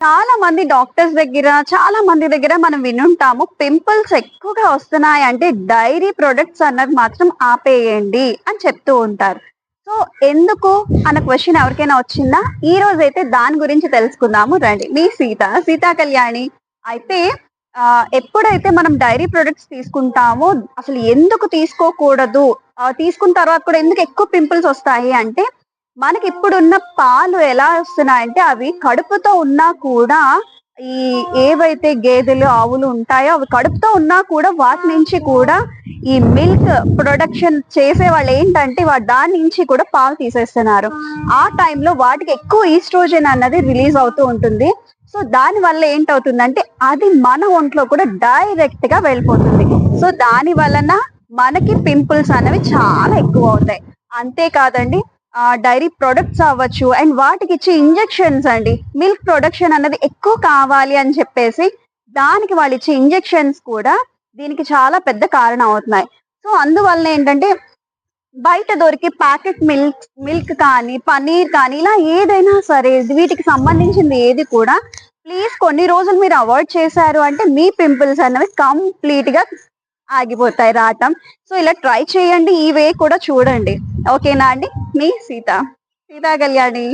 చాలా మంది డాక్టర్స్ దగ్గర, చాలా మంది దగ్గర మనం వినుంటాము. పింపుల్స్ ఎక్కువగా వస్తున్నాయి అంటే డైరీ ప్రొడక్ట్స్ అన్నది మాత్రం ఆపేయండి అని చెప్తూ ఉంటారు. సో, ఎందుకు అన్న క్వెషన్ ఎవరికైనా వచ్చిందా? ఈ రోజైతే దాని గురించి తెలుసుకుందాము రండి. మీ సీతా కళ్యాణి. అయితే ఎప్పుడైతే మనం డైరీ ప్రొడక్ట్స్ తీసుకుంటామో అసలు ఎందుకు తీసుకోకూడదు? తీసుకున్న తర్వాత కూడా ఎందుకు ఎక్కువ పింపుల్స్ వస్తాయి అంటే మనకిప్పుడున్న పాలు ఎలా వస్తున్నాయంటే అవి కడుపుతో ఉన్నా కూడా ఈ ఏవైతే గేదెలు, ఆవులు ఉంటాయో అవి కడుపుతో ఉన్నా కూడా వాటి నుంచి కూడా ఈ మిల్క్ ప్రొడక్షన్ చేసేవాళ్ళు ఏంటంటే దాని నుంచి కూడా పాలు తీసేస్తున్నారు. ఆ టైంలో వాటికి ఎక్కువ ఈస్ట్రోజన్ అన్నది రిలీజ్ అవుతూ ఉంటుంది. సో దాని వల్ల ఏంటవుతుందంటే అది మన ఒంట్లో కూడా డైరెక్ట్ గా వెళ్ళిపోతుంది. సో దాని వలన మనకి పింపుల్స్ అనేవి చాలా ఎక్కువ అవుతాయి. అంతేకాదండి డైరీ ప్రొడక్ట్స్ అవ్వచ్చు అండ్ వాటికి ఇచ్చే ఇంజెక్షన్స్ అండి. మిల్క్ ప్రొడక్షన్ అన్నది ఎక్కువ కావాలి అని చెప్పేసి దానికి వాళ్ళు ఇచ్చే ఇంజెక్షన్స్ కూడా దీనికి చాలా పెద్ద కారణం అవుతున్నాయి. సో అందువల్ల ఏంటంటే బయట దొరికే ప్యాకెట్ మిల్క్ కానీ, పనీర్ కానీ ఇలా ఏదైనా సరే వీటికి సంబంధించింది ఏది కూడా ప్లీజ్ కొన్ని రోజులు మీరు అవాయిడ్ చేశారు అంటే మీ పింపుల్స్ అనేవి కంప్లీట్ గా ఆగిపోతాయి రావటం. సో ఇలా ట్రై చేయండి. ఈ వే కూడా చూడండి. ఓకేనా అండి? మీ సీతా కళ్యాణి.